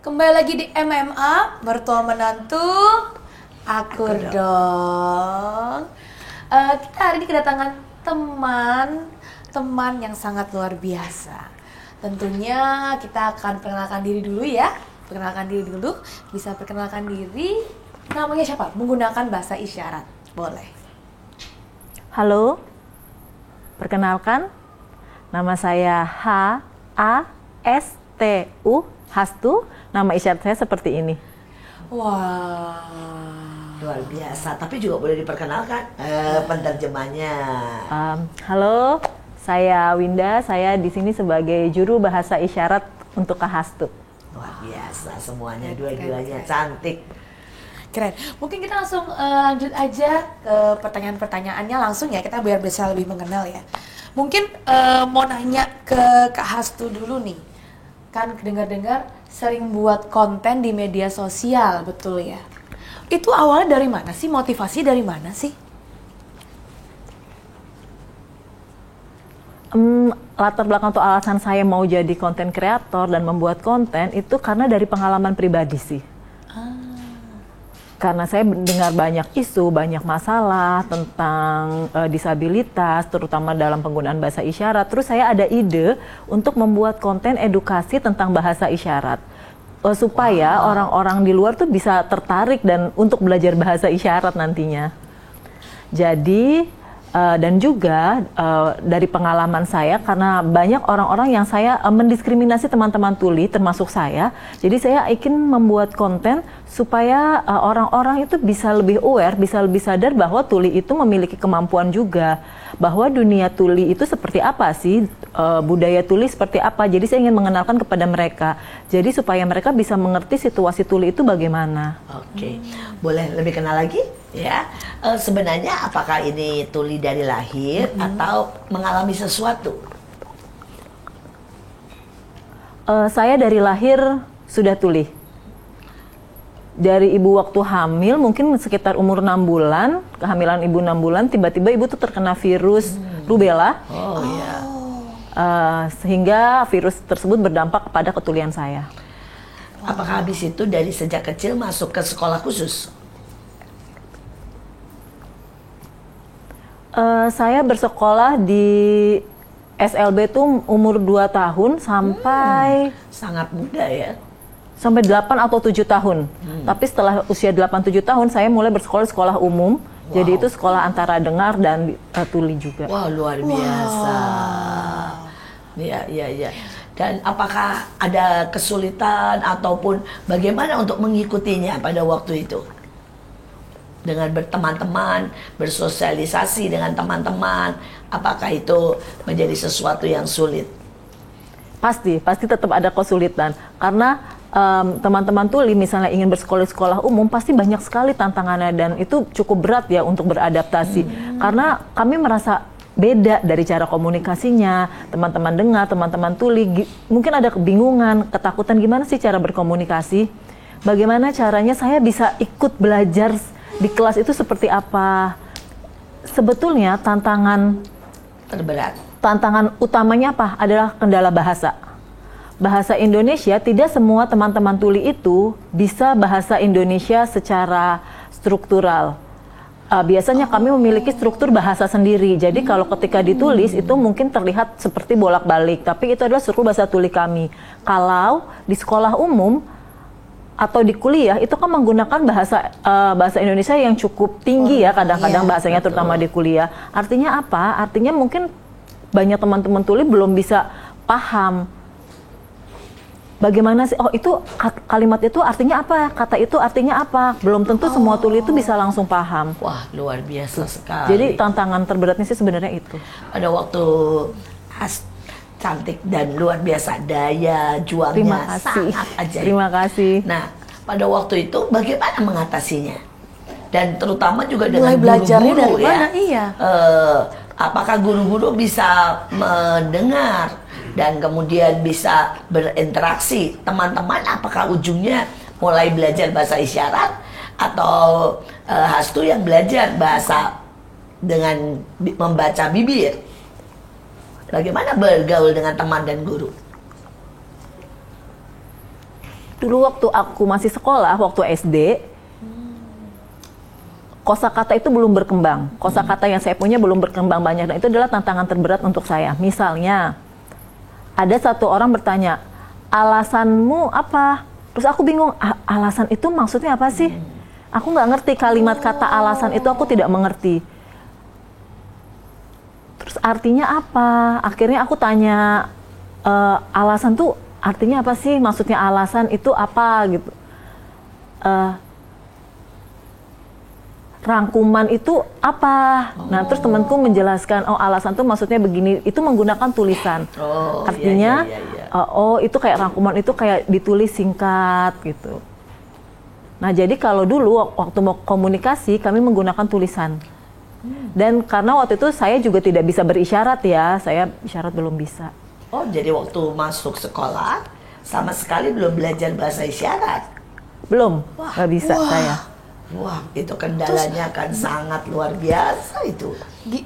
Kembali lagi di MMA, mertua menantu, akur dong. Kita hari ini kedatangan teman yang sangat luar biasa. Tentunya kita akan perkenalkan diri dulu ya. Bisa perkenalkan diri, namanya siapa? Menggunakan bahasa isyarat, boleh. Halo, perkenalkan, nama saya Hastu, Hastu. Nama isyarat saya seperti ini. Wah, luar biasa. Tapi juga boleh diperkenalkan penerjemahnya. Halo, saya Winda. Saya di sini sebagai juru bahasa isyarat untuk Kak Hastu. Luar biasa semuanya, dua-duanya cantik. Keren. Mungkin kita langsung lanjut aja ke pertanyaan-pertanyaannya langsung ya. Kita biar bisa lebih mengenal ya. Mungkin mau nanya ke Kak Hastu dulu nih. Kan dengar-dengar sering buat konten di media sosial, betul ya? Itu awalnya dari mana sih? Motivasi dari mana sih? Latar belakang atau alasan saya mau jadi konten kreator dan membuat konten itu karena dari pengalaman pribadi sih. Karena saya dengar banyak isu, banyak masalah tentang disabilitas, terutama dalam penggunaan bahasa isyarat. Terus saya ada ide untuk membuat konten edukasi tentang bahasa isyarat. Supaya orang-orang di luar tuh bisa tertarik dan untuk belajar bahasa isyarat nantinya. Jadi, dan juga dari pengalaman saya, karena banyak orang-orang yang saya mendiskriminasi teman-teman tuli, termasuk saya. Jadi saya ingin membuat konten supaya orang-orang itu bisa lebih aware, bisa lebih sadar bahwa tuli itu memiliki kemampuan juga. Bahwa dunia tuli itu seperti apa sih, budaya tuli seperti apa. Jadi saya ingin mengenalkan kepada mereka. Jadi supaya mereka bisa mengerti situasi tuli itu bagaimana. Oke, boleh lebih kenal lagi? Ya, sebenarnya apakah ini tuli dari lahir atau mengalami sesuatu? Saya dari lahir sudah tuli. Dari ibu waktu hamil, mungkin sekitar umur 6 bulan, kehamilan ibu 6 bulan, tiba-tiba ibu tuh terkena virus rubella. Oh iya. Sehingga virus tersebut berdampak kepada ketulian saya. Apakah habis itu dari sejak kecil masuk ke sekolah khusus? Saya bersekolah di SLB tuh umur 2 tahun sampai sangat muda ya. Sampai 8 atau 7 tahun. Tapi setelah usia 8-7 tahun saya mulai bersekolah di sekolah umum. Jadi itu sekolah antara dengar dan tuli juga. Wah, luar biasa. Iya. Dan apakah ada kesulitan ataupun bagaimana untuk mengikutinya pada waktu itu? Dengan berteman-teman, bersosialisasi dengan teman-teman, apakah itu menjadi sesuatu yang sulit? Pasti tetap ada kesulitan. Karena teman-teman tuli misalnya ingin bersekolah di sekolah umum, pasti banyak sekali tantangannya dan itu cukup berat ya untuk beradaptasi. Karena kami merasa beda dari cara komunikasinya, teman-teman dengar, teman-teman tuli, mungkin ada kebingungan, ketakutan gimana sih cara berkomunikasi, bagaimana caranya saya bisa ikut belajar di kelas itu seperti apa. Sebetulnya tantangan utamanya apa? Adalah kendala bahasa. Bahasa Indonesia, tidak semua teman-teman tuli itu bisa bahasa Indonesia secara struktural. Biasanya kami memiliki struktur bahasa sendiri. Jadi kalau ketika ditulis itu mungkin terlihat seperti bolak-balik, tapi itu adalah struktur bahasa tuli kami. Kalau di sekolah umum atau di kuliah itu kan menggunakan bahasa Indonesia yang cukup tinggi ya, kadang-kadang bahasanya terutama di kuliah. Artinya apa? Artinya mungkin banyak teman-teman tuli belum bisa paham bagaimana sih, itu kalimat itu artinya apa, kata itu artinya apa. Belum tentu semua tuli itu bisa langsung paham. Wah, luar biasa sekali. Jadi tantangan terberatnya sih sebenarnya itu. Pada waktu cantik dan luar biasa, daya juangnya sangat ajaib. Terima kasih. Nah, pada waktu itu bagaimana mengatasinya? Dan terutama juga dengan mulai belajarnya dari guru-guru mana? ya. Iya. Apakah guru-guru bisa mendengar dan kemudian bisa berinteraksi? Teman-teman apakah ujungnya mulai belajar bahasa isyarat atau Hastu yang belajar bahasa dengan membaca bibir? Bagaimana bergaul dengan teman dan guru? Dulu waktu aku masih sekolah, waktu SD, kosakata itu belum berkembang. Kosakata yang saya punya belum berkembang banyak, dan itu adalah tantangan terberat untuk saya. Misalnya, ada satu orang bertanya, alasanmu apa? Terus aku bingung, alasan itu maksudnya apa sih? Aku nggak ngerti kalimat kata alasan itu, aku tidak mengerti. Terus artinya apa? Akhirnya aku tanya, alasan tuh artinya apa sih? Maksudnya alasan itu apa gitu? Rangkuman itu apa? Nah, terus temanku menjelaskan, oh alasan tuh maksudnya begini, itu menggunakan tulisan. Artinya, oh itu kayak rangkuman itu kayak ditulis singkat gitu. Nah, jadi kalau dulu waktu mau komunikasi, kami menggunakan tulisan. Dan karena waktu itu saya juga tidak bisa berisyarat ya, saya isyarat belum bisa. Oh, jadi waktu masuk sekolah sama sekali belum belajar bahasa isyarat? Belum, nggak bisa saya. Wah, itu kendalanya kan sangat luar biasa itu.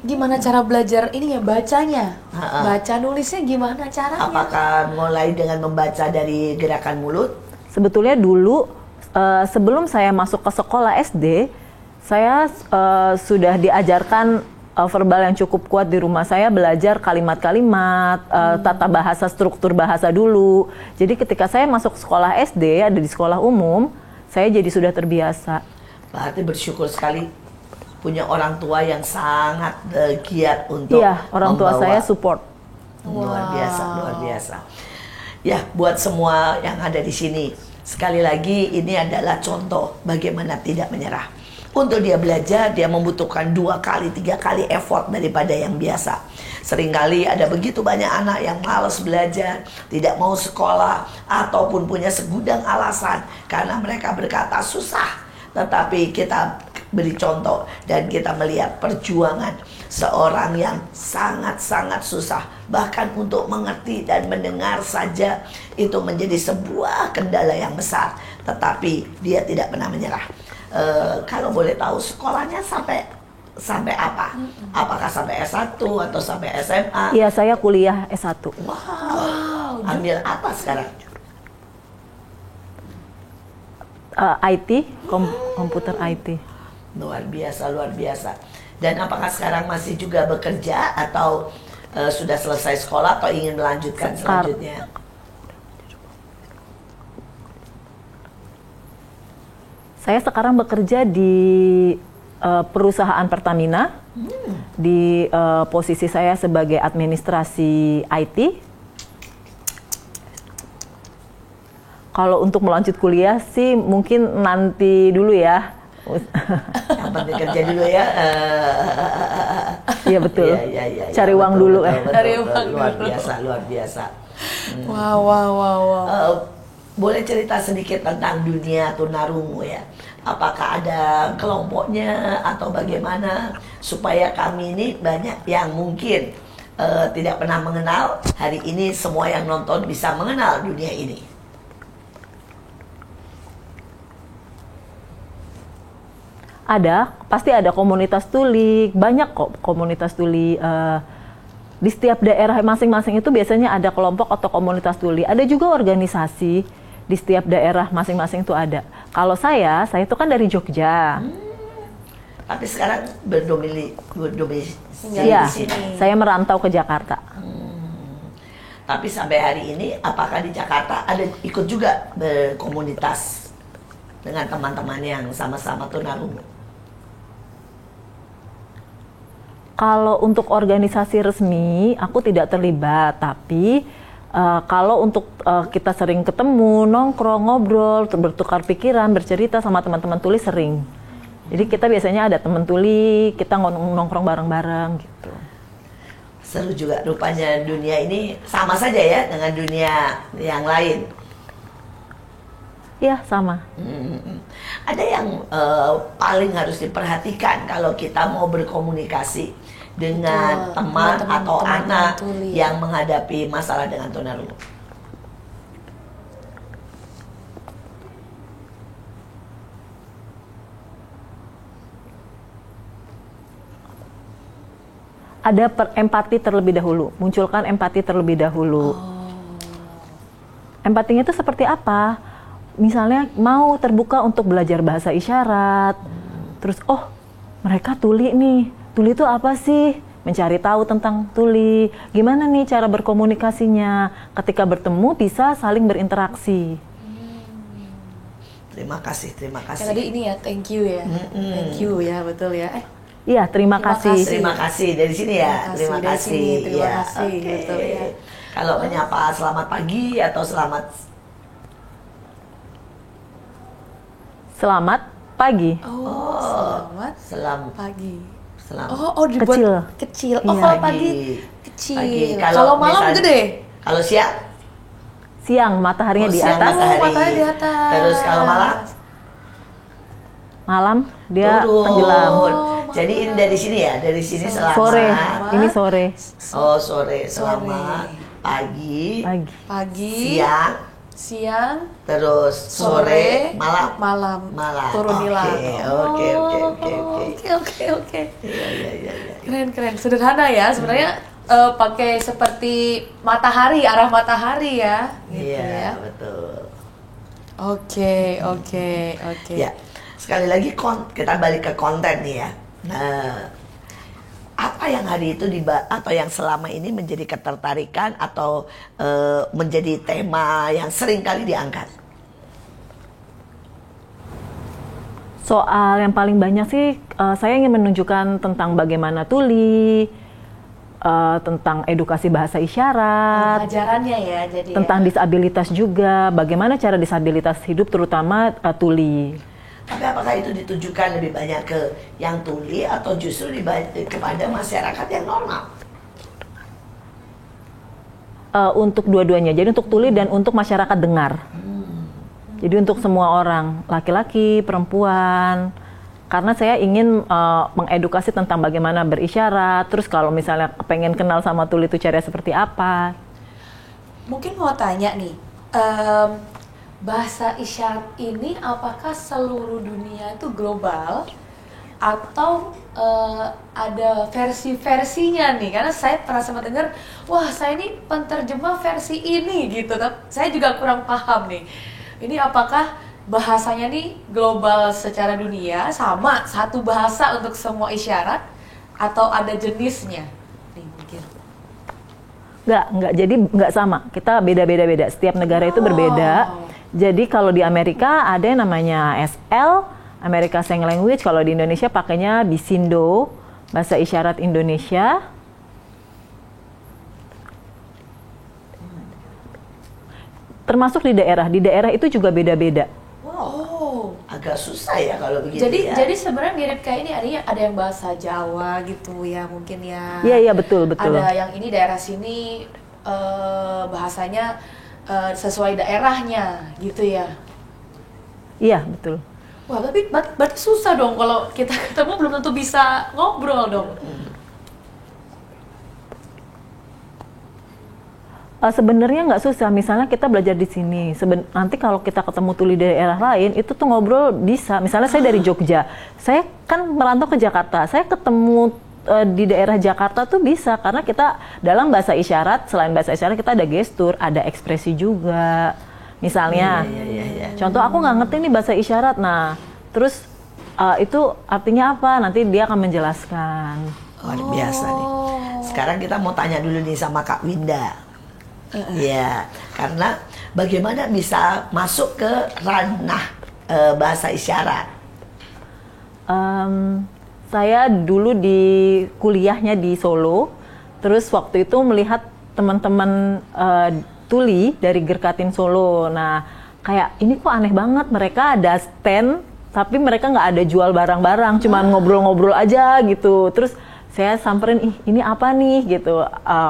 Gimana cara belajar ini ya, bacanya? Baca nulisnya gimana caranya? Apakah mulai dengan membaca dari gerakan mulut? Sebetulnya dulu sebelum saya masuk ke sekolah SD, saya sudah diajarkan verbal yang cukup kuat di rumah. Saya belajar kalimat-kalimat, tata bahasa, struktur bahasa dulu. Jadi ketika saya masuk sekolah SD, ada di sekolah umum, saya jadi sudah terbiasa. Berarti bersyukur sekali punya orang tua yang sangat giat untuk orang tua saya support. Luar biasa, luar biasa. Ya, buat semua yang ada di sini, sekali lagi ini adalah contoh bagaimana tidak menyerah. Untuk dia belajar, dia membutuhkan 2 kali, 3 kali effort daripada yang biasa. Seringkali ada begitu banyak anak yang malas belajar, tidak mau sekolah, ataupun punya segudang alasan karena mereka berkata susah. Tetapi kita beri contoh dan kita melihat perjuangan seorang yang sangat-sangat susah. Bahkan untuk mengerti dan mendengar saja itu menjadi sebuah kendala yang besar. Tetapi dia tidak pernah menyerah. Kalau boleh tahu sekolahnya sampai apa? Apakah sampai S1 atau sampai SMA? Iya, saya kuliah S1. Wow. Ambil apa sekarang? IT, komputer IT. Luar biasa, luar biasa. Dan apakah sekarang masih juga bekerja atau sudah selesai sekolah atau ingin melanjutkan selanjutnya? Saya sekarang bekerja di perusahaan Pertamina, di posisi saya sebagai administrasi IT. Kalau untuk melanjut kuliah sih mungkin nanti dulu ya. Yang penting kerja dulu ya. Iya betul. Ya, cari uang dulu. Cari uang luar dulu. biasa, luar biasa. Wow. Boleh cerita sedikit tentang dunia tunarungu ya? Apakah ada kelompoknya atau bagaimana supaya kami ini banyak yang mungkin tidak pernah mengenal, hari ini semua yang nonton bisa mengenal dunia ini? Ada, pasti ada komunitas tuli, banyak kok komunitas tuli. Di setiap daerah masing-masing itu biasanya ada kelompok atau komunitas tuli. Ada juga organisasi di setiap daerah masing-masing itu ada. Kalau saya itu kan dari Jogja. Tapi sekarang berdomisili Iya, di sini. saya merantau ke Jakarta. Tapi sampai hari ini, apakah di Jakarta ada ikut juga berkomunitas dengan teman-teman yang sama-sama tunarungu? Kalau untuk organisasi resmi, aku tidak terlibat. Tapi kalau untuk kita sering ketemu, nongkrong, ngobrol, bertukar pikiran, bercerita sama teman-teman tuli sering. Jadi kita biasanya ada teman tuli, kita nongkrong bareng-bareng gitu. Seru juga, rupanya dunia ini sama saja ya dengan dunia yang lain. Iya, sama. Ada yang paling harus diperhatikan kalau kita mau berkomunikasi dengan teman atau anak yang menghadapi masalah dengan tunarungu? ada empati terlebih dahulu, munculkan empati terlebih dahulu. Empatinya itu seperti apa? Misalnya mau terbuka untuk belajar bahasa isyarat, terus oh mereka tuli nih, tuli itu apa sih? Mencari tahu tentang tuli, gimana nih cara berkomunikasinya, ketika bertemu bisa saling berinteraksi. Terima kasih. Ya, tadi ini ya, thank you ya, thank you ya, betul ya. Iya, terima kasih. Terima kasih dari sini ya. Terima kasih. Terima Ya, kasih. oke. Betul ya. Kalau menyapa selamat pagi atau selamat pagi. selamat Pagi. selamat Dibuat kecil. Oh, Iya. kalau pagi kecil. Pagi. Kalau malam misalnya- gede. Kalau Siang, mataharinya di siang atas. matahari di atas. Terus kalau malam Malam dia turun. tenggelam. Jadi ini dari sini ya, dari sini selamat. Sore, ini sore. Oh, sore. Selamat pagi, Pagi. Siang. terus sore, malam. Malam. Turun hilang. Oke. Oke. Iya. Keren. Sederhana ya sebenarnya. Pakai seperti matahari, arah matahari ya. Gitu Iya, ya. betul. Oke. Ya, sekali lagi kita balik ke konten nih ya. Nah, apa yang hari itu atau yang selama ini menjadi ketertarikan atau menjadi tema yang sering kali diangkat? Soal yang paling banyak sih, saya ingin menunjukkan tentang bagaimana tuli, tentang edukasi bahasa isyarat, Ajarannya ya, jadi. tentang disabilitas juga, bagaimana cara disabilitas hidup terutama tuli. Tapi apakah itu ditujukan lebih banyak ke yang tuli atau justru kepada masyarakat yang normal? Untuk dua-duanya, jadi untuk tuli dan untuk masyarakat dengar. Jadi untuk semua orang, laki-laki, perempuan. Karena saya ingin mengedukasi tentang bagaimana berisyarat, terus kalau misalnya pengen kenal sama tuli itu caranya seperti apa. Mungkin mau tanya nih, bahasa isyarat ini apakah seluruh dunia itu global atau ada versi-versinya nih? Karena saya pernah sempat dengar, wah saya ini penterjemah versi ini gitu, tapi saya juga kurang paham nih. Ini apakah bahasanya nih global secara dunia, sama satu bahasa untuk semua isyarat, atau ada jenisnya? Nih mungkin. Enggak, jadi enggak sama. Kita beda-beda. Setiap negara itu berbeda. Jadi kalau di Amerika ada yang namanya SL, America Sign Language. Kalau di Indonesia pakainya Bisindo, bahasa isyarat Indonesia. Termasuk di daerah itu juga beda-beda. Agak susah ya kalau begitu ya. Jadi sebenarnya mirip kayak ini, ada yang bahasa Jawa gitu ya mungkin ya. Iya betul. Ada yang ini daerah sini bahasanya sesuai daerahnya gitu ya. Iya betul. Wah tapi berarti susah dong kalau kita ketemu belum tentu bisa ngobrol dong. Sebenarnya nggak susah, misalnya kita belajar di sini, nanti kalau kita ketemu tuli dari daerah lain, itu tuh ngobrol bisa. Misalnya saya dari Jogja, saya kan merantau ke Jakarta, saya ketemu di daerah Jakarta tuh bisa, karena kita dalam bahasa isyarat, selain bahasa isyarat kita ada gestur, ada ekspresi juga. Misalnya, contoh aku nggak ngerti nih bahasa isyarat, nah terus itu artinya apa? Nanti dia akan menjelaskan. Luar biasa nih. Sekarang kita mau tanya dulu nih sama Kak Winda. Ya, karena bagaimana bisa masuk ke ranah bahasa isyarat? Saya dulu di kuliahnya di Solo, terus waktu itu melihat teman-teman tuli dari Gerkatin Solo. Nah, kayak ini kok aneh banget, mereka ada stand, tapi mereka nggak ada jual barang-barang, cuma ngobrol-ngobrol aja gitu. Terus saya samperin, ini apa nih gitu.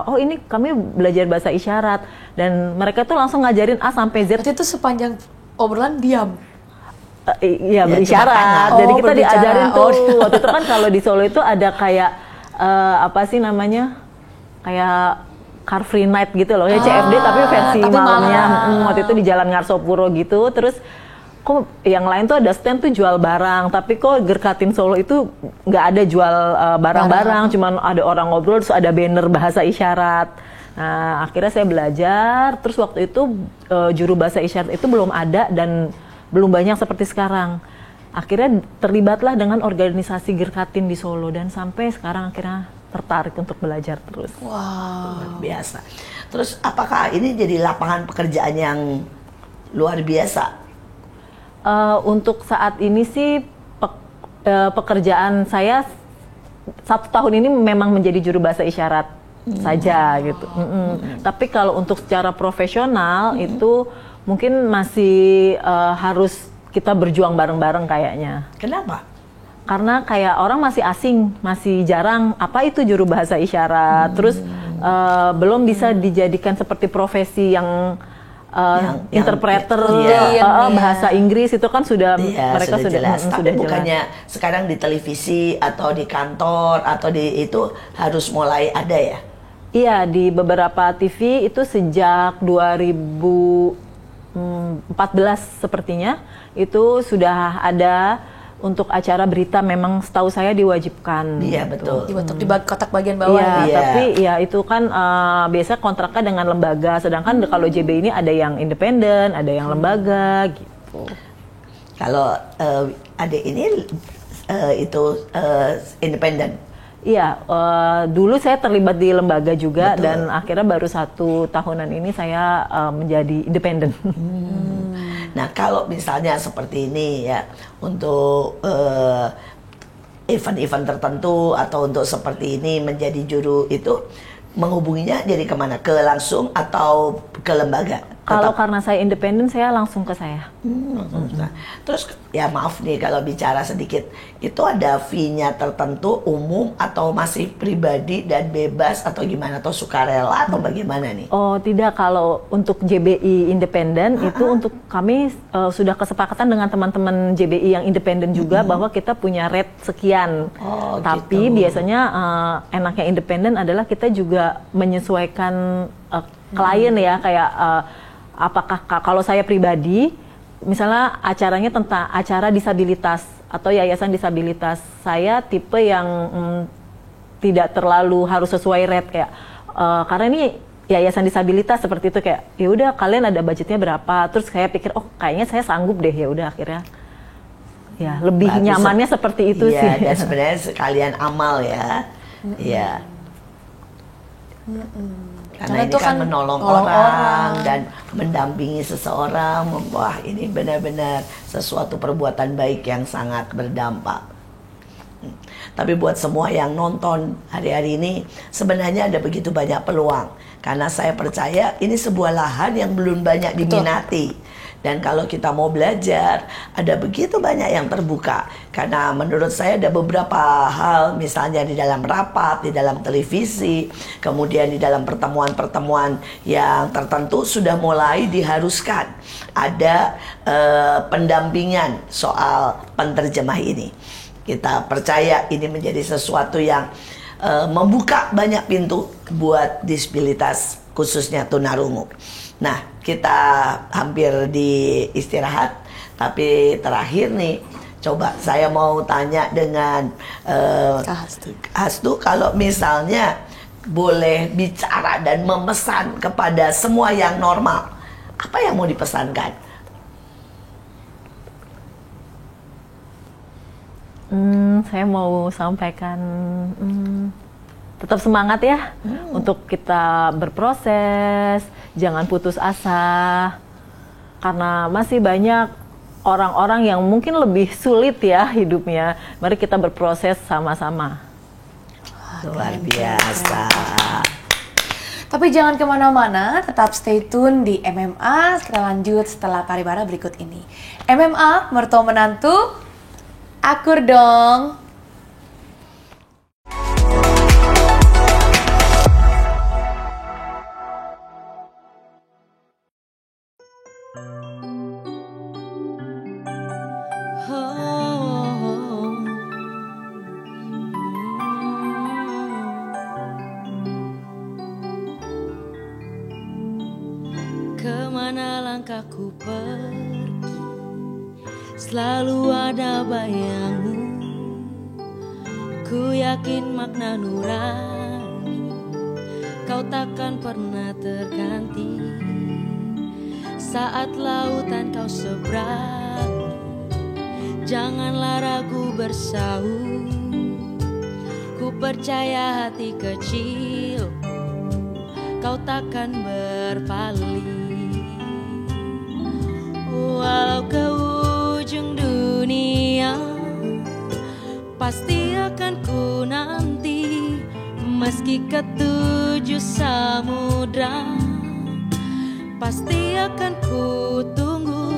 Oh ini kami belajar bahasa isyarat, dan mereka tuh langsung ngajarin A sampai Z. Berarti itu sepanjang obrolan diam. Iya berisyarat. Jadi kita diajarin tuh. Waktu itu kan kalau di Solo itu ada kayak apa sih namanya, kayak Car Free Night gitu loh, ya CFD tapi versi malamnya. Waktu itu di Jalan Ngarsopuro gitu. Terus kok yang lain tuh ada stand tuh jual barang, tapi kok Gerkatin Solo itu nggak ada jual barang-barang, cuman ada orang ngobrol, terus ada banner bahasa isyarat. Nah, akhirnya saya belajar, terus waktu itu juru bahasa isyarat itu belum ada dan belum banyak seperti sekarang. Akhirnya terlibatlah dengan organisasi Gerkatin di Solo dan sampai sekarang akhirnya tertarik untuk belajar terus. Wow. Luar biasa. Terus apakah ini jadi lapangan pekerjaan yang luar biasa? Untuk saat ini sih pekerjaan saya 1 tahun ini memang menjadi juru bahasa isyarat saja gitu. Tapi kalau untuk secara profesional itu mungkin masih harus kita berjuang bareng-bareng kayaknya. Kenapa? Karena kayak orang masih asing, masih jarang apa itu juru bahasa isyarat. Terus belum bisa dijadikan seperti profesi yang interpreter bahasa Inggris itu kan sudah mereka sudah jelas. Tapi sudah bukannya jelas. Sekarang di televisi atau di kantor atau di itu harus mulai ada ya? Iya, di beberapa TV itu sejak 2014 sepertinya itu sudah ada untuk acara berita, memang setahu saya diwajibkan. Iya, betul. Dibentuk di kotak bagian bawah. Iya, Iya. tapi ya itu kan biasa kontraknya dengan lembaga, sedangkan kalau JB ini ada yang independen, ada yang lembaga gitu. Kalau adik ini itu independen. Iya, dulu saya terlibat di lembaga juga. Betul. Dan akhirnya baru 1 tahunan ini saya menjadi independen. Nah, kalau misalnya seperti ini ya, untuk event-event tertentu atau untuk seperti ini menjadi juru itu, menghubunginya jadi kemana? Ke langsung atau ke lembaga? Kalau karena saya independen, saya langsung ke saya. Nah, terus ya maaf nih kalau bicara sedikit, itu ada fee-nya tertentu umum atau masih pribadi dan bebas atau gimana, atau sukarela atau bagaimana nih? Oh tidak, kalau untuk JBI independen itu untuk kami sudah kesepakatan dengan teman-teman JBI yang independen juga bahwa kita punya rate sekian. Oh, tapi gitu. biasanya enaknya independen adalah kita juga menyesuaikan klien ya, kayak apakah kalau saya pribadi misalnya acaranya tentang acara disabilitas atau yayasan disabilitas, saya tipe yang tidak terlalu harus sesuai rate kayak karena ini yayasan disabilitas seperti itu, kayak ya udah kalian ada budgetnya berapa, terus saya pikir oh kayaknya saya sanggup deh, ya udah akhirnya ya lebih Bagus. nyamannya seperti itu Iya, sih. dan sebenarnya sekalian amal ya. Iya. Karena Karena ini itu kan kan menolong nolong orang dan mendampingi seseorang. Wah, ini benar-benar sesuatu perbuatan baik yang sangat berdampak. Tapi buat semua yang nonton hari-hari ini, sebenarnya ada begitu banyak peluang. Karena saya percaya ini sebuah lahan yang belum banyak diminati. Dan kalau kita mau belajar, ada begitu banyak yang terbuka. Karena menurut saya ada beberapa hal, misalnya di dalam rapat, di dalam televisi, kemudian di dalam pertemuan-pertemuan yang tertentu sudah mulai diharuskan ada pendampingan soal penterjemah ini. Kita percaya ini menjadi sesuatu yang membuka banyak pintu buat disabilitas, khususnya tunarungu. Nah, kita hampir di istirahat, tapi terakhir nih, coba saya mau tanya dengan Hastu, kalau misalnya boleh bicara dan memesan kepada semua yang normal, apa yang mau dipesankan? Saya mau sampaikan tetap semangat ya untuk kita berproses, jangan putus asa, karena masih banyak orang-orang yang mungkin lebih sulit ya hidupnya. Mari kita berproses sama-sama. Luar biasa. Tapi jangan kemana-mana, tetap stay tune di MMA. Kita lanjut setelah pariwara berikut ini. MMA, mertua menantu, akur dong. Kemana langkahku pergi, selalu ada bayangmu. Ku yakin makna nurani kau takkan pernah terganti. Saat lautan kau seberang, janganlah ragu bersaut. Ku percaya hati kecil kau takkan berpaling. Walau ke ujung dunia pasti akan ku nanti, meski ketujuh samudra pasti akan ku tunggu.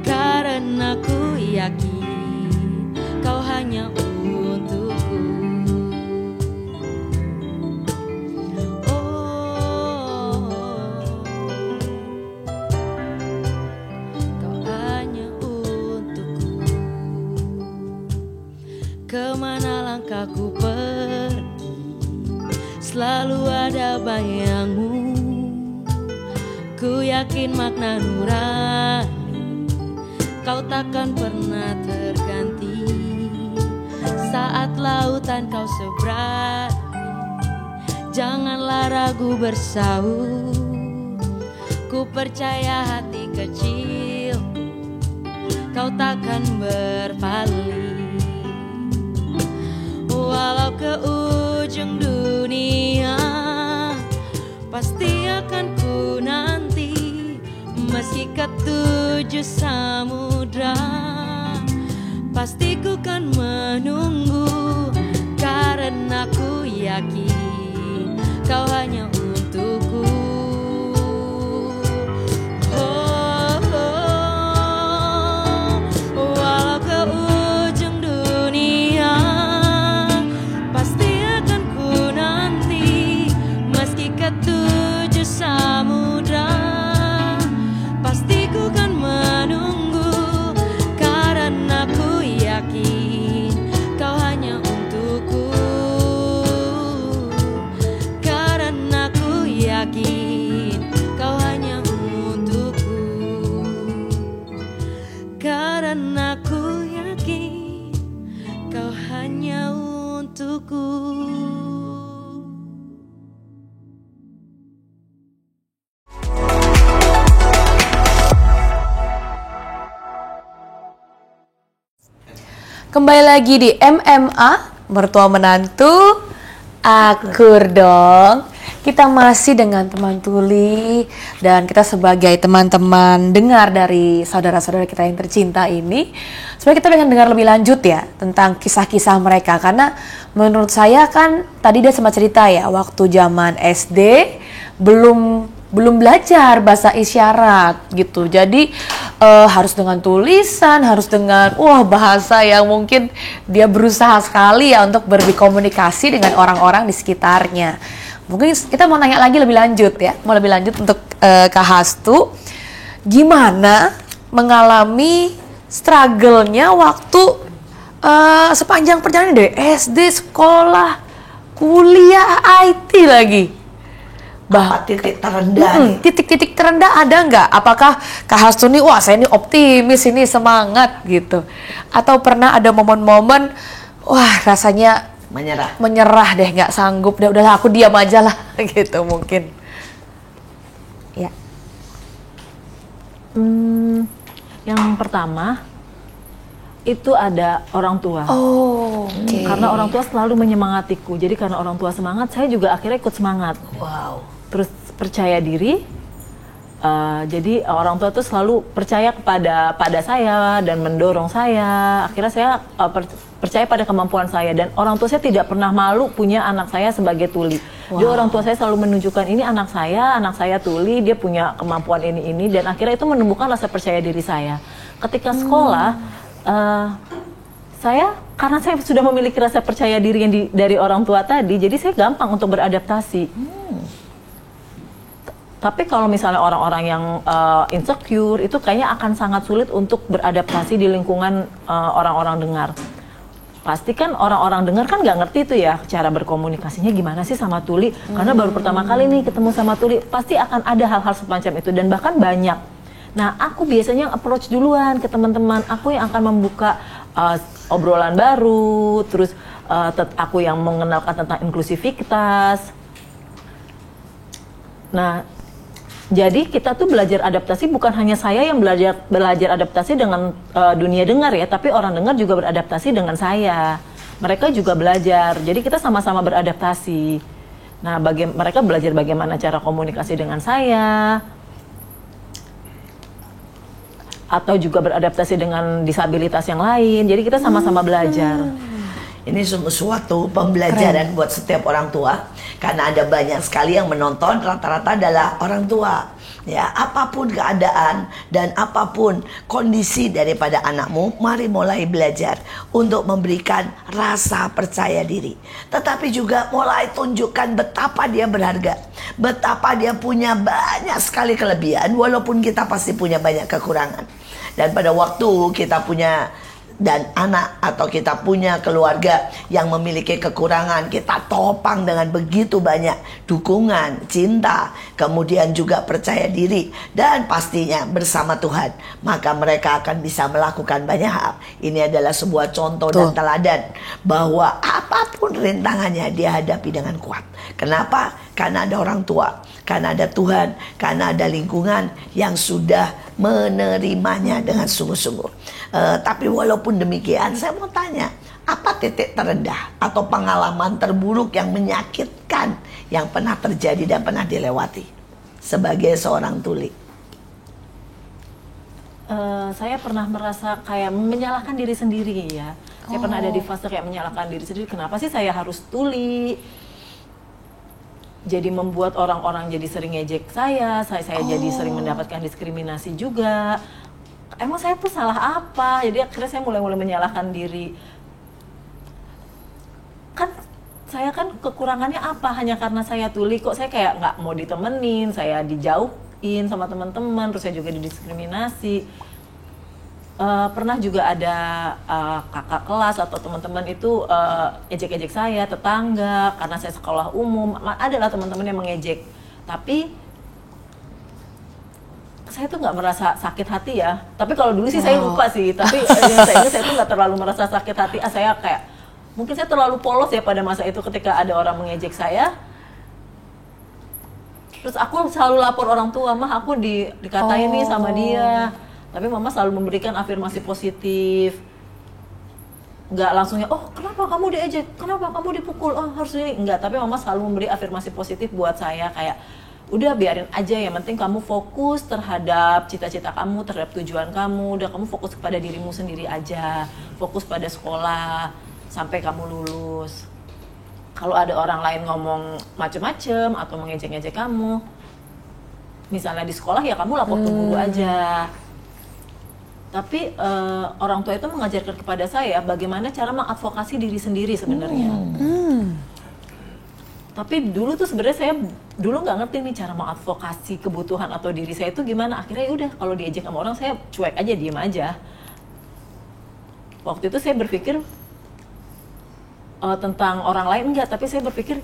Karena ku yakin kau hanya untukku. Kau hanya untukku. Kemana langkahku pergi, selalu ada bayangmu. Ku yakin makna nurani kau takkan pernah terganti. Saat lautan kau seberangi, janganlah ragu bersaut. Ku percaya hati kecil kau takkan berpaling. Walau ke ujung dunia pasti akan ku nanti, meski ketujuh samudra pasti ku kan menunggu. Karena ku yakin kau hanya untukku. Walau ke ujung dunia pasti akan ku nanti, meski ketujuh samudra pasti ku kan menunggu. Karena ku yakin kau hanya untukku. Karena ku yakin kau hanya untukku. Karena ku yakin kau hanya untukku. Kembali lagi di MMA, mertua menantu, akur dong. Kita masih dengan teman tuli dan kita sebagai teman-teman dengar dari saudara-saudara kita yang tercinta ini, sebenarnya kita pengen dengar lebih lanjut ya tentang kisah-kisah mereka, karena menurut saya kan tadi dia sempat cerita ya waktu zaman SD belum belajar bahasa isyarat gitu. Jadi harus dengan tulisan, harus dengan bahasa yang mungkin dia berusaha sekali ya untuk berkomunikasi dengan orang-orang di sekitarnya. Mungkin kita mau nanya lagi lebih lanjut ya, mau lebih lanjut untuk Kak Hastu, gimana mengalami struggle-nya waktu sepanjang perjalanan dari SD, sekolah, kuliah, IT lagi. Titik terendah nih? Titik-titik terendah ada nggak? Apakah Kak Hastu nih, wah saya ini optimis, ini semangat gitu? Atau pernah ada momen-momen, wah rasanya menyerah deh, nggak sanggup deh, udahlah aku diam aja lah gitu mungkin? Ya. Yang pertama itu ada orang tua. Okay. Karena orang tua selalu menyemangatiku. Jadi karena orang tua semangat, saya juga akhirnya ikut semangat. Wow. Terus percaya diri. Jadi orang tua tuh selalu percaya pada saya dan mendorong saya. Akhirnya saya percaya pada kemampuan saya, dan orang tua saya tidak pernah malu punya anak saya sebagai tuli. Wow. Jadi orang tua saya selalu menunjukkan ini anak saya tuli, dia punya kemampuan ini, dan akhirnya itu menumbuhkan rasa percaya diri saya. Ketika sekolah, karena saya sudah memiliki rasa percaya diri yang dari orang tua tadi, jadi saya gampang untuk beradaptasi. Tapi kalau misalnya orang-orang yang insecure, itu kayaknya akan sangat sulit untuk beradaptasi di lingkungan orang-orang dengar. Pasti kan orang-orang dengar kan nggak ngerti tuh ya cara berkomunikasinya gimana sih sama tuli, karena baru pertama kali nih ketemu sama tuli, pasti akan ada hal-hal semacam itu, dan bahkan banyak. Nah, aku biasanya approach duluan ke teman-teman. Aku yang akan membuka obrolan baru, terus aku yang mengenalkan tentang inklusivitas. Nah, jadi kita tuh belajar adaptasi bukan hanya saya yang belajar adaptasi dengan dunia dengar ya, tapi orang dengar juga beradaptasi dengan saya. Mereka juga belajar, jadi kita sama-sama beradaptasi. Nah, mereka belajar bagaimana cara komunikasi dengan saya, atau juga beradaptasi dengan disabilitas yang lain. Jadi kita sama-sama belajar. Ini suatu pembelajaran buat setiap orang tua, karena ada banyak sekali yang menonton, rata-rata adalah orang tua. Ya, apapun keadaan dan apapun kondisi daripada anakmu, mari mulai belajar untuk memberikan rasa percaya diri. Tetapi juga mulai tunjukkan betapa dia berharga, betapa dia punya banyak sekali kelebihan, walaupun kita pasti punya banyak kekurangan. Dan pada waktu kita punya dan anak atau kita punya keluarga yang memiliki kekurangan, kita topang dengan begitu banyak dukungan, cinta, kemudian juga percaya diri, dan pastinya bersama Tuhan, maka mereka akan bisa melakukan banyak hal. Ini adalah sebuah contoh dan teladan bahwa apapun rintangannya dia hadapi dengan kuat. Kenapa? Karena ada orang tua, karena ada Tuhan, karena ada lingkungan yang sudah menerimanya dengan sungguh-sungguh. Tapi walaupun demikian, saya mau tanya, apa titik terendah atau pengalaman terburuk yang menyakitkan yang pernah terjadi dan pernah dilewati sebagai seorang tuli? Saya pernah merasa kayak menyalahkan diri sendiri ya. Saya pernah ada di fase kayak menyalahkan diri sendiri. Kenapa sih saya harus tuli? Jadi membuat orang-orang jadi sering ngejek saya jadi sering mendapatkan diskriminasi juga. Emang saya tuh salah apa? Jadi akhirnya saya mulai menyalahkan diri. Kan saya kan kekurangannya apa? Hanya karena saya tuli kok saya kayak nggak mau ditemenin, saya dijauhin sama teman-teman, terus saya juga didiskriminasi. Pernah juga ada kakak kelas atau teman-teman itu ejek-ejek saya, tetangga, karena saya sekolah umum. Adalah teman-teman yang mengejek, tapi saya tuh nggak merasa sakit hati ya. Tapi kalau dulu sih saya lupa sih, tapi yang saya ingat saya tuh nggak terlalu merasa sakit hati. Saya kayak, mungkin saya terlalu polos ya pada masa itu ketika ada orang mengejek saya. Terus aku selalu lapor orang tua, mah aku dikatain nih sama dia. Tapi mama selalu memberikan afirmasi positif. Nggak langsungnya, oh kenapa kamu diejek? Kenapa kamu dipukul? Oh harus ini. Enggak, tapi mama selalu memberi afirmasi positif buat saya. Kayak, udah biarin aja, yang penting kamu fokus terhadap cita-cita kamu, terhadap tujuan kamu. Udah kamu fokus kepada dirimu sendiri aja. Fokus pada sekolah, sampai kamu lulus. Kalau ada orang lain ngomong macem-macem atau mengejek-ngejek kamu, misalnya di sekolah ya kamu lapor ke guru aja. Tapi orang tua itu mengajarkan kepada saya bagaimana cara mengadvokasi diri sendiri sebenarnya. Tapi dulu tuh sebenarnya saya dulu nggak ngerti nih cara mengadvokasi kebutuhan atau diri saya itu gimana. Akhirnya udah kalau diejek sama orang saya cuek aja, diem aja. Waktu itu saya berpikir tentang orang lain enggak, tapi saya berpikir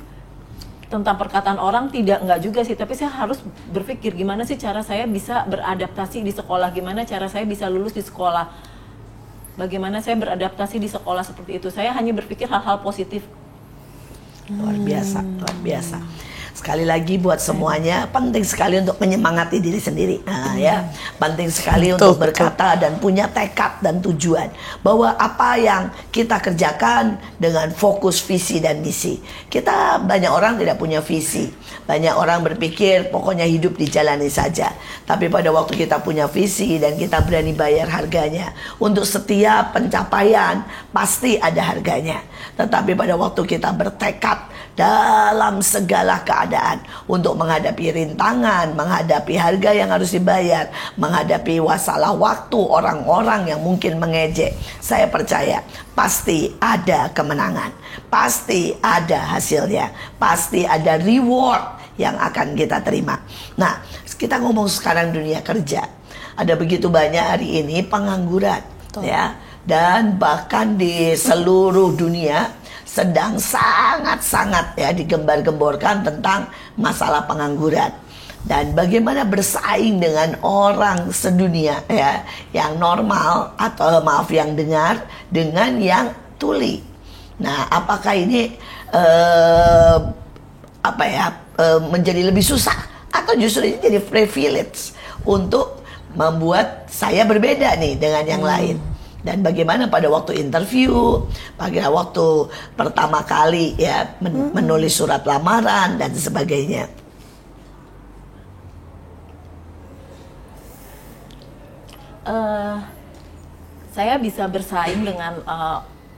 tentang perkataan orang enggak juga sih, tapi saya harus berpikir gimana sih cara saya bisa beradaptasi di sekolah, gimana cara saya bisa lulus di sekolah, bagaimana saya beradaptasi di sekolah seperti itu. Saya hanya berpikir hal-hal positif. Luar biasa, luar biasa. Sekali lagi buat semuanya, penting sekali untuk menyemangati diri sendiri. Nah, ya, penting sekali untuk berkata dan punya tekad dan tujuan bahwa apa yang kita kerjakan dengan fokus visi dan misi. Kita banyak orang tidak punya visi. Banyak orang berpikir pokoknya hidup dijalani saja. Tapi pada waktu kita punya visi dan kita berani bayar harganya, untuk setiap pencapaian pasti ada harganya. Tetapi pada waktu kita bertekad dalam segala keadaan untuk menghadapi rintangan, menghadapi harga yang harus dibayar, menghadapi masalah waktu orang-orang yang mungkin mengejek, saya percaya pasti ada kemenangan, pasti ada hasilnya, pasti ada reward yang akan kita terima. Nah, kita ngomong sekarang dunia kerja, ada begitu banyak hari ini pengangguran, ya, dan bahkan di seluruh dunia sedang sangat-sangat ya digembar-gemborkan tentang masalah pengangguran. dan bagaimana bersaing dengan orang sedunia ya, yang normal atau maaf yang dengar dengan yang tuli. Nah, apakah ini menjadi lebih susah atau justru ini jadi privilege untuk membuat saya berbeda nih dengan yang lain? Dan bagaimana pada waktu interview, pada waktu pertama kali ya menulis surat lamaran dan sebagainya. Saya bisa bersaing dengan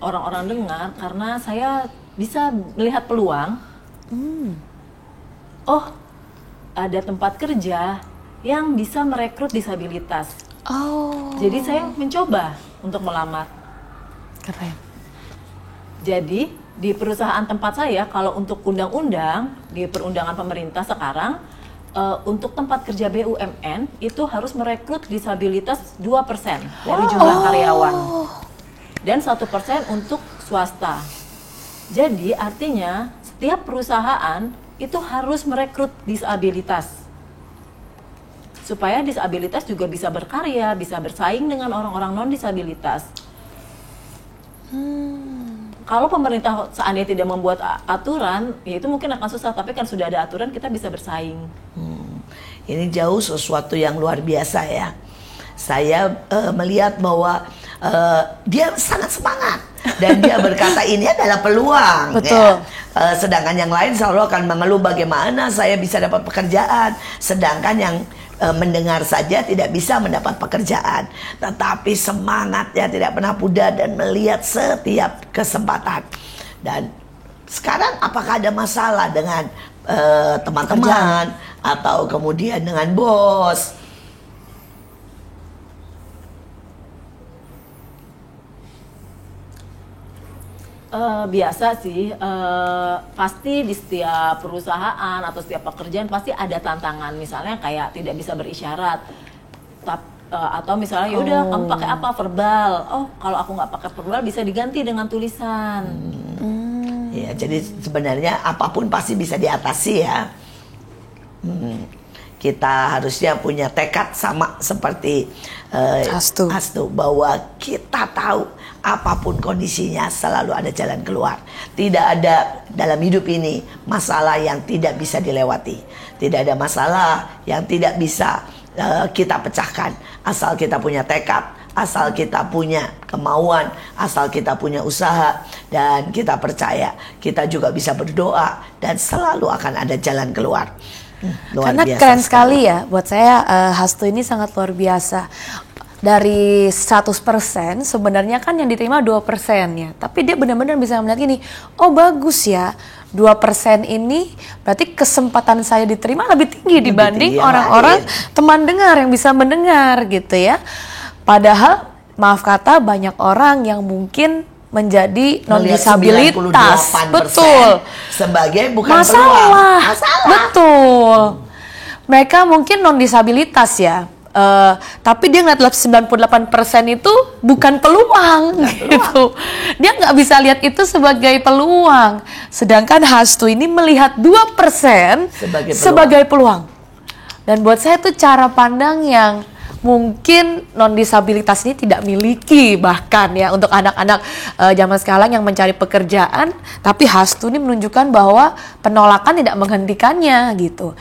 orang-orang dengar karena saya bisa melihat peluang. Oh, ada tempat kerja yang bisa merekrut disabilitas. Oh. Jadi saya mencoba untuk melamar. Keren. Jadi di perusahaan tempat saya, kalau untuk undang-undang di perundangan pemerintah sekarang, untuk tempat kerja BUMN itu harus merekrut disabilitas 2% dari jumlah karyawan, dan 1% untuk swasta. Jadi artinya setiap perusahaan itu harus merekrut disabilitas supaya disabilitas juga bisa berkarya, bisa bersaing dengan orang-orang non-disabilitas. Kalau pemerintah seandainya tidak membuat aturan, ya itu mungkin akan susah. Tapi kan sudah ada aturan, kita bisa bersaing. Ini jauh sesuatu yang luar biasa ya. Saya melihat bahwa dia sangat semangat dan dia berkata ini adalah peluang. Betul. Ya. Sedangkan yang lain selalu akan mengeluh bagaimana saya bisa dapat pekerjaan. Sedangkan yang mendengar saja tidak bisa mendapat pekerjaan, tetapi semangatnya tidak pernah pudar dan melihat setiap kesempatan. Dan sekarang apakah ada masalah dengan teman-teman atau kemudian dengan bos? Biasa sih, pasti di setiap perusahaan atau setiap pekerjaan pasti ada tantangan. Misalnya kayak tidak bisa berisyarat, atau misalnya yaudah kamu pakai apa, verbal. Oh, kalau aku nggak pakai verbal bisa diganti dengan tulisan. Ya, jadi sebenarnya apapun pasti bisa diatasi ya. Kita harusnya punya tekad sama seperti Hastu, bahwa kita tahu apapun kondisinya selalu ada jalan keluar. Tidak ada dalam hidup ini masalah yang tidak bisa dilewati. Tidak ada masalah yang tidak bisa kita pecahkan. Asal kita punya tekad, asal kita punya kemauan, asal kita punya usaha, dan kita percaya kita juga bisa berdoa dan selalu akan ada jalan keluar. Karena keren sekali ya, buat saya Hastu ini sangat luar biasa. Dari 100% sebenarnya kan yang diterima 2% ya. Tapi dia benar-benar bisa melihat gini, oh bagus ya, 2% ini berarti kesempatan saya diterima lebih tinggi dibanding orang-orang teman dengar yang bisa mendengar gitu ya. Padahal maaf kata banyak orang yang mungkin menjadi non-disabilitas, betul, sebagai bukan masalah. Masalah, betul. Mereka mungkin non-disabilitas ya, tapi dia ngeliat 98% itu bukan peluang, gitu. Dia nggak bisa lihat itu sebagai peluang. Sedangkan Hastu ini melihat 2% sebagai peluang. Dan buat saya itu cara pandang yang mungkin non-disabilitas ini tidak miliki, bahkan ya untuk anak-anak zaman sekarang yang mencari pekerjaan, tapi Hastu ini menunjukkan bahwa penolakan tidak menghentikannya gitu.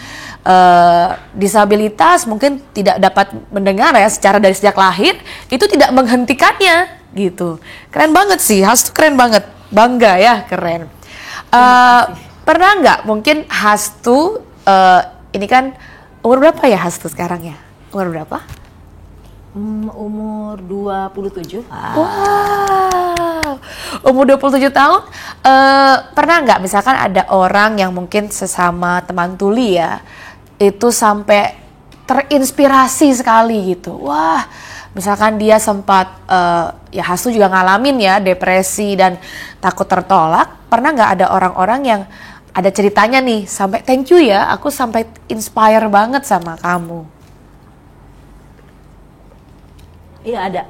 Disabilitas mungkin tidak dapat mendengar ya secara dari sejak lahir, itu tidak menghentikannya gitu. Keren banget sih, Hastu keren banget, bangga ya, keren. Pernah nggak mungkin Hastu ini kan umur berapa ya Hastu sekarang ya? Umur berapa? Umur 27. Wow, umur 27 tahun. Pernah nggak misalkan ada orang yang mungkin sesama teman tuli ya, itu sampai terinspirasi sekali gitu. Wah, misalkan dia sempat, ya Hastu juga ngalamin ya, depresi dan takut tertolak. Pernah nggak ada orang-orang yang ada ceritanya nih, sampai thank you ya, aku sampai inspire banget sama kamu. Iya ada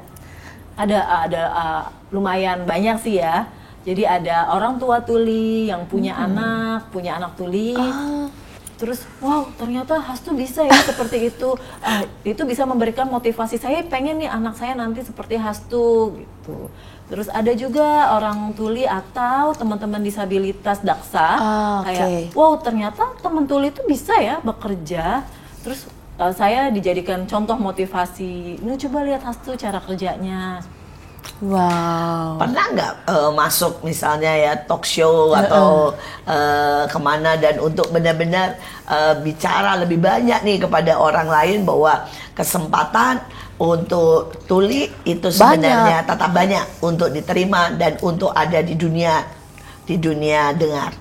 lumayan banyak sih ya. Jadi ada orang tua tuli yang punya anak tuli. Terus, wow ternyata Hastu bisa ya seperti itu. Itu bisa memberikan motivasi, saya pengen nih anak saya nanti seperti Hastu gitu. Terus ada juga orang tuli atau teman-teman disabilitas daksa, kayak wow ternyata teman tuli itu bisa ya bekerja. Terus saya dijadikan contoh motivasi, ini coba lihat Hastu cara kerjanya. Wow. Pernah nggak masuk misalnya ya talk show atau kemana dan untuk benar-benar bicara lebih banyak nih kepada orang lain bahwa kesempatan untuk tuli itu sebenarnya tetap banyak untuk diterima dan untuk ada di dunia dengar.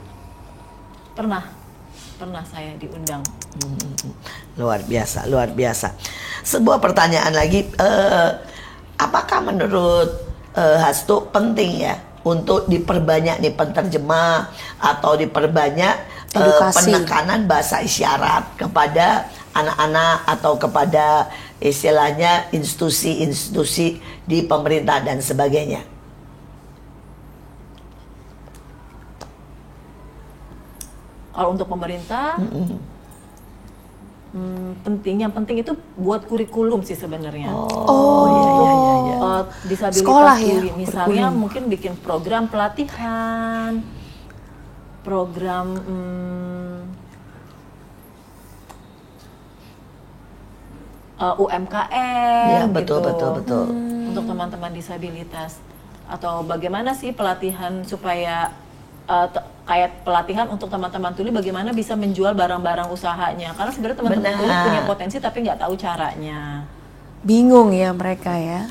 Pernah saya diundang. Luar biasa. Sebuah pertanyaan lagi, apakah menurut Hastu penting ya untuk diperbanyak nih penterjemah atau diperbanyak penekanan bahasa isyarat kepada anak-anak atau kepada istilahnya institusi-institusi di pemerintah dan sebagainya? Kalau untuk pemerintah yang penting itu buat kurikulum sih sebenarnya. Iya. Disabilitas Sekolah ya, tuli misalnya mungkin bikin program pelatihan, program UMKM, ya, betul. Untuk teman-teman disabilitas. Atau bagaimana sih pelatihan supaya kayak pelatihan untuk teman-teman tuli bagaimana bisa menjual barang-barang usahanya, karena sebenarnya teman-teman tuli punya potensi tapi nggak tahu caranya. Bingung ya mereka ya.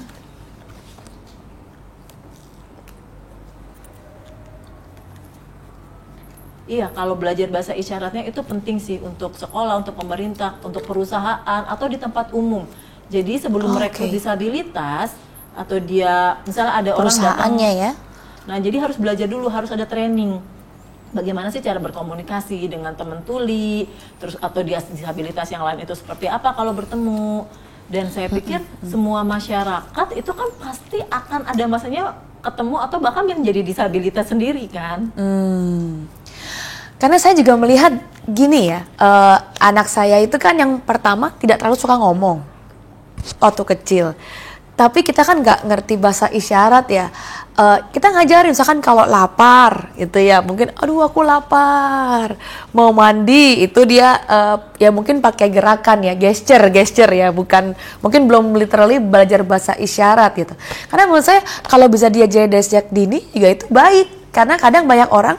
Iya, kalau belajar bahasa isyaratnya itu penting sih untuk sekolah, untuk pemerintah, untuk perusahaan atau di tempat umum. Jadi sebelum mereka disabilitas atau dia misalnya ada orang datang, perusahaannya ya. Nah, jadi harus belajar dulu, harus ada training. Bagaimana sih cara berkomunikasi dengan teman tuli, terus atau disabilitas yang lain itu seperti apa kalau bertemu. Dan saya pikir semua masyarakat itu kan pasti akan ada masanya ketemu atau bahkan menjadi disabilitas sendiri kan. Karena saya juga melihat gini ya, anak saya itu kan yang pertama tidak terlalu suka ngomong waktu kecil. Tapi kita kan nggak ngerti bahasa isyarat ya. Kita ngajarin misalkan kalau lapar gitu ya, mungkin aduh aku lapar, mau mandi itu dia ya mungkin pakai gerakan ya, gesture ya, bukan mungkin belum literally belajar bahasa isyarat gitu. Karena menurut saya kalau bisa diajarin dari sejak dini juga itu baik, karena kadang banyak orang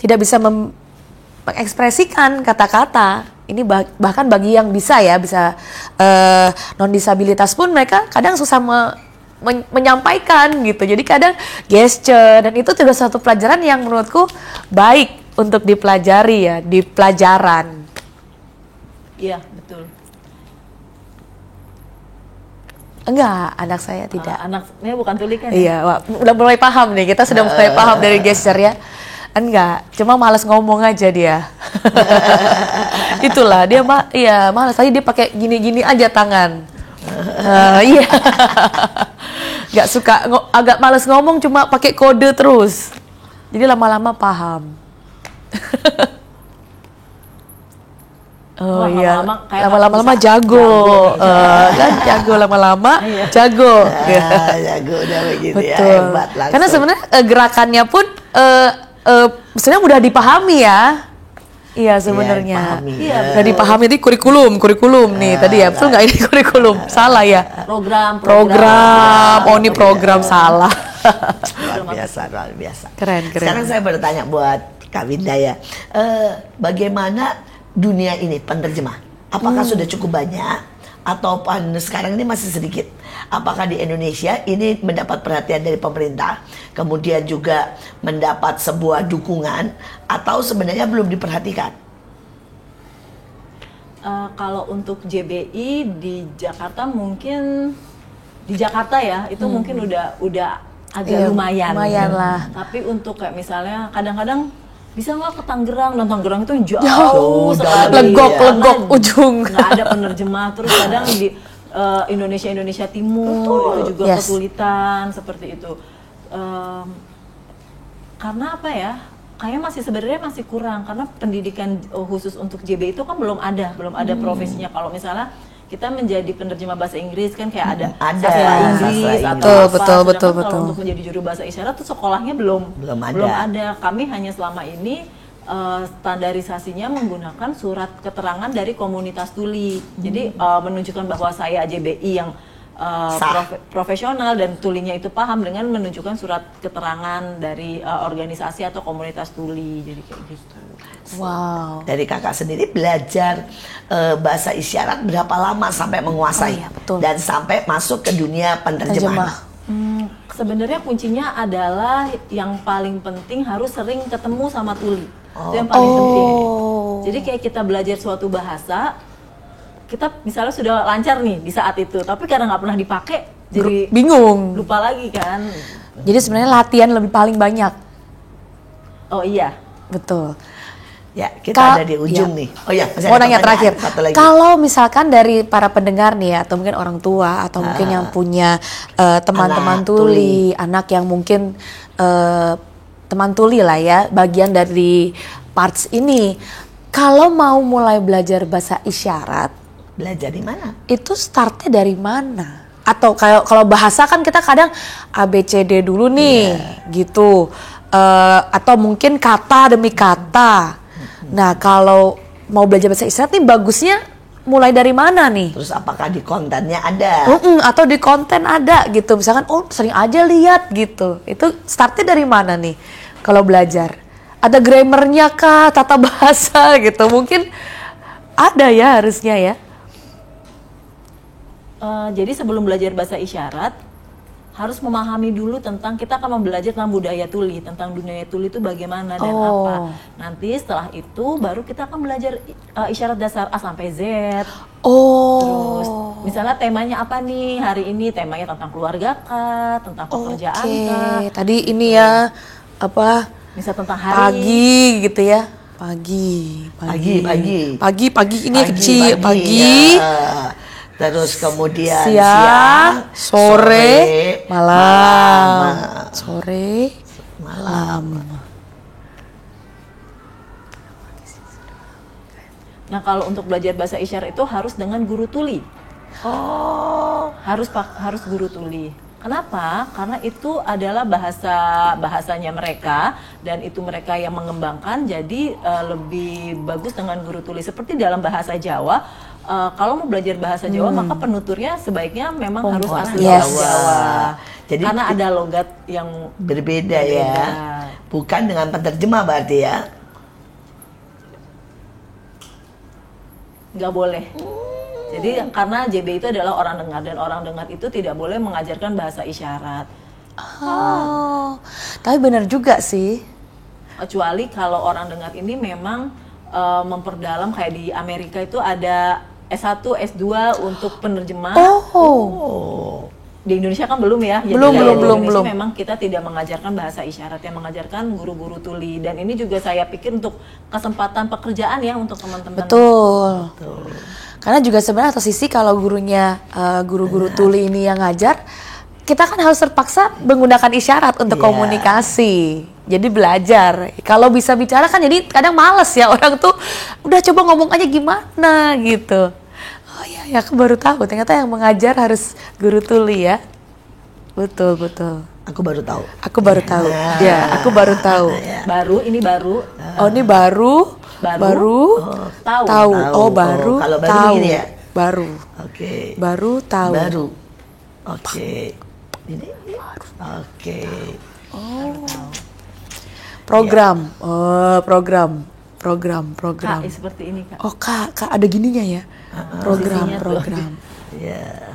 tidak bisa mengekspresikan kata-kata. Ini bahkan bagi yang bisa non disabilitas pun mereka kadang susah menyampaikan gitu. Jadi kadang gesture, dan itu juga suatu pelajaran yang menurutku baik untuk dipelajari ya di pelajaran. Iya, betul. Enggak, anak saya tidak. Anaknya bukan tuli kan? Iya, udah mulai paham nih. Kita sudah mulai paham dari gesture ya. Enggak, cuma malas ngomong aja dia. Itulah dia malas. Tadi dia pakai gini-gini aja tangan. Iya. Nggak suka, agak malas ngomong, cuma pakai kode terus. Jadi lama-lama paham. Lama-lama jago. Kan jago lama-lama jago. Jago udah begitu. Betul. Ya, hebat langsung. Karena sebenarnya gerakannya pun sebenarnya mudah dipahami ya. Iya sebenarnya. Iya, udah dipahami. Itu kurikulum nih tadi ya. Betul nggak ini kurikulum? Salah ya. Program. Oh ini program salah. Luar biasa. Keren. Sekarang saya bertanya buat Kak Winda ya. Bagaimana dunia ini penerjemah? Apakah sudah cukup banyak? Atau sekarang ini masih sedikit? Apakah di Indonesia ini mendapat perhatian dari pemerintah, kemudian juga mendapat sebuah dukungan, atau sebenarnya belum diperhatikan? Kalau untuk JBI di Jakarta mungkin ya itu mungkin udah agak lumayan lah. Tapi untuk kayak misalnya kadang-kadang bisa nggak ke Tangerang, dan Tangerang itu jauh sekali, legok ujung, nggak ada penerjemah. Terus kadang di Indonesia Timur itu juga kesulitan seperti itu. Karena apa ya? Kayaknya sebenarnya masih kurang karena pendidikan khusus untuk JB itu kan belum ada profesinya. Kalau misalnya kita menjadi penerjemah bahasa Inggris kan kayak ada sastra Inggris atau betul. Kalau untuk menjadi juru bahasa isyarat tuh sekolahnya belum ada. Kami hanya selama ini standarisasinya menggunakan surat keterangan dari komunitas tuli. Jadi menunjukkan bahwa saya JBI yang profesional dan tulinya itu paham dengan menunjukkan surat keterangan dari organisasi atau komunitas tuli. Jadi kayak gitu. Wow. Dari kakak sendiri belajar bahasa isyarat berapa lama sampai menguasai dan sampai masuk ke dunia penerjemahan? Sebenarnya kuncinya adalah yang paling penting harus sering ketemu sama tuli. Itu yang paling penting. Jadi kayak kita belajar suatu bahasa, kita misalnya sudah lancar nih di saat itu, tapi karena nggak pernah dipakai, jadi bingung, lupa lagi kan. Jadi sebenarnya latihan lebih paling banyak. Oh iya, betul. Ya, kita ada di ujung nih. Oh ya, mau nanya terakhir. Kalau misalkan dari para pendengar nih ya, atau mungkin orang tua, atau mungkin yang punya teman-teman tuli, anak yang mungkin teman tuli lah ya, bagian dari parts ini. Kalau mau mulai belajar bahasa isyarat, belajar di mana? Itu startnya dari mana? Atau kalau bahasa kan kita kadang ABCD dulu nih, gitu. Atau mungkin kata demi kata. Nah, kalau mau belajar bahasa isyarat nih bagusnya mulai dari mana nih? Terus apakah di kontennya ada? Atau di konten ada gitu. Misalkan sering aja lihat gitu. Itu startnya dari mana nih kalau belajar? Ada grammarnya kah, tata bahasa gitu? Mungkin ada ya harusnya ya. Jadi sebelum belajar bahasa isyarat harus memahami dulu tentang, kita akan belajar tentang budaya tuli, tentang dunia tuli itu bagaimana dan apa. Nanti setelah itu baru kita akan belajar isyarat dasar A sampai Z. Terus misalnya temanya apa nih hari ini? Temanya tentang keluarga kah, tentang pekerjaan kah? Tadi ini ya apa? Misal tentang hari. Pagi gitu ya. Pagi ini kecil. Pagi. Ya. Terus kemudian siang, sore, malam. Sore, malam. Nah, kalau untuk belajar bahasa isyarat itu harus dengan guru tuli. Harus guru tuli. Kenapa? Karena itu adalah bahasanya mereka dan itu mereka yang mengembangkan, jadi lebih bagus dengan guru tuli. Seperti dalam bahasa Jawa, kalau mau belajar bahasa Jawa maka penuturnya sebaiknya memang harus asli Jawa. Jadi karena ada logat yang berbeda ya. Bukan dengan penerjemah berarti ya. Nggak boleh. Jadi karena JB itu adalah orang dengar dan orang dengar itu tidak boleh mengajarkan bahasa isyarat. Tapi benar juga sih. Kecuali kalau orang dengar ini memang memperdalam, kayak di Amerika itu ada S1, S2 untuk penerjemah. Di Indonesia kan belum ya. Belum. Memang kita tidak mengajarkan bahasa isyarat, yang mengajarkan guru-guru tuli. Dan ini juga saya pikir untuk kesempatan pekerjaan ya untuk teman-teman. Betul. Karena juga sebenarnya atau sisi kalau gurunya guru-guru tuli ini yang ngajar, kita kan harus terpaksa menggunakan isyarat untuk komunikasi. Jadi belajar. Kalau bisa bicara kan jadi kadang males ya, orang tuh udah coba ngomong aja gimana gitu. Oh iya, aku baru tahu ternyata yang mengajar harus guru tuli ya. Betul. Aku baru tahu. Ya, aku baru tahu. Ini baru. Oh, ini baru. Tahu. Oh, baru. Kalau baru tahu. Begini ya? Baru. Oke. Baru tahu. Baru. Oke. Ini. Oke. Program. Program. Kak, seperti ini Kak. Oh kak ada gininya ya. Program. Ya.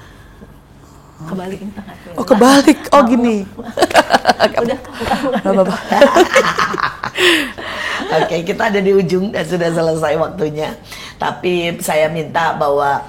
Kebalik ini tangan. Oh kebalik. Oh gini. Udah. Bapak. Oke, kita ada di ujung dan sudah selesai waktunya. Tapi saya minta bahwa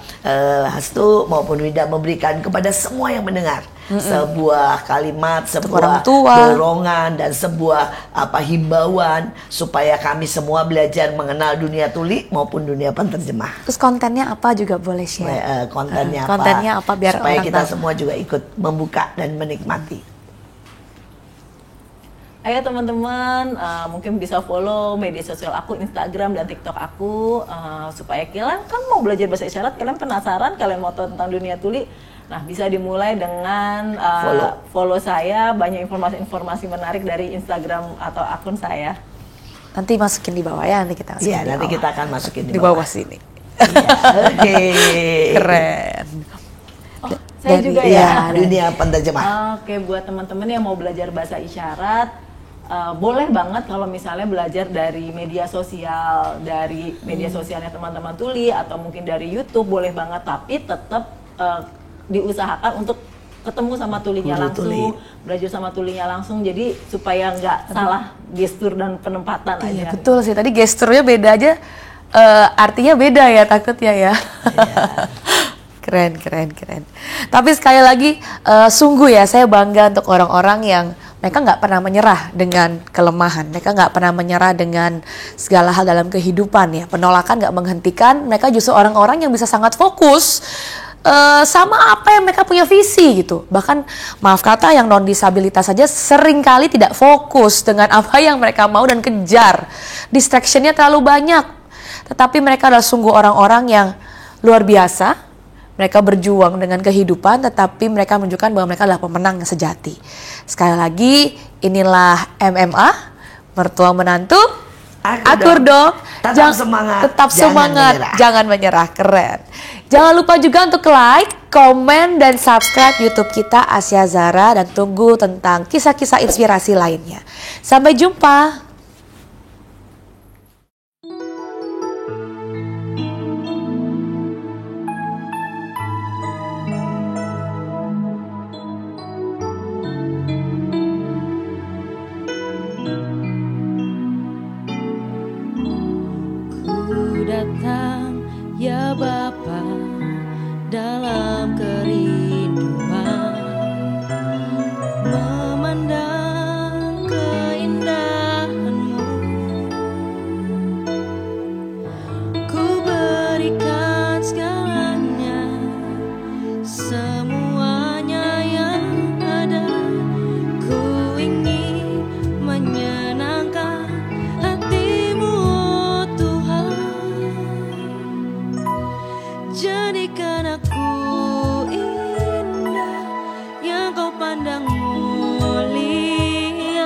Hastu maupun Wida memberikan kepada semua yang mendengar sebuah kalimat, sebuah dorongan dan sebuah himbauan supaya kami semua belajar mengenal dunia tuli maupun dunia penerjemah. Terus kontennya apa juga boleh share. Kontennya apa biar supaya kita tahu. semua juga ikut membuka dan menikmati. Ayo teman-teman, mungkin bisa follow media sosial aku, Instagram dan TikTok aku, supaya kalian kan mau belajar bahasa isyarat, kalian penasaran, kalian mau tahu tentang dunia tuli. Nah, bisa dimulai dengan follow saya, banyak informasi-informasi menarik dari Instagram atau akun saya. Nanti masukin di bawah ya, nanti kita masukin Iya, di nanti bawah. kita akan masukin Di bawah sini. Iya, oke. Keren. Saya juga ya. Dunia penerjemah. Oke, buat teman-teman yang mau belajar bahasa isyarat, boleh banget kalau misalnya belajar dari media sosial, sosialnya teman-teman tuli atau mungkin dari YouTube, boleh banget, tapi tetap diusahakan untuk ketemu sama tulinya langsung, belajar sama tulinya langsung, jadi supaya nggak salah gestur dan penempatan aja. Iya, betul sih, tadi gesturnya beda aja, artinya beda ya takutnya ya. Keren. Tapi sekali lagi, sungguh ya saya bangga untuk orang-orang yang mereka nggak pernah menyerah dengan kelemahan, mereka nggak pernah menyerah dengan segala hal dalam kehidupan ya. Penolakan nggak menghentikan, mereka justru orang-orang yang bisa sangat fokus sama apa yang mereka punya visi gitu. Bahkan maaf kata yang non disabilitas saja sering kali tidak fokus dengan apa yang mereka mau dan kejar. Distractionnya terlalu banyak. Tetapi mereka adalah sungguh orang-orang yang luar biasa. Mereka berjuang dengan kehidupan, tetapi mereka menunjukkan bahwa mereka adalah pemenang yang sejati. Sekali lagi, inilah MMA, mertua menantu, akur dong. Tetap semangat, tetap semangat, jangan menyerah. Keren. Jangan lupa juga untuk like, komen, dan subscribe YouTube kita Asya Zara, dan tunggu tentang kisah-kisah inspirasi lainnya. Sampai jumpa. Datang ya Bapa dalam kerinduan, memandang keindahan-Mu. Ku berikan segalanya, semuanya yang ada. Ku ingin menyenangkan hati-Mu, Tuhan. Jadikan aku indah yang Kau pandang mulia.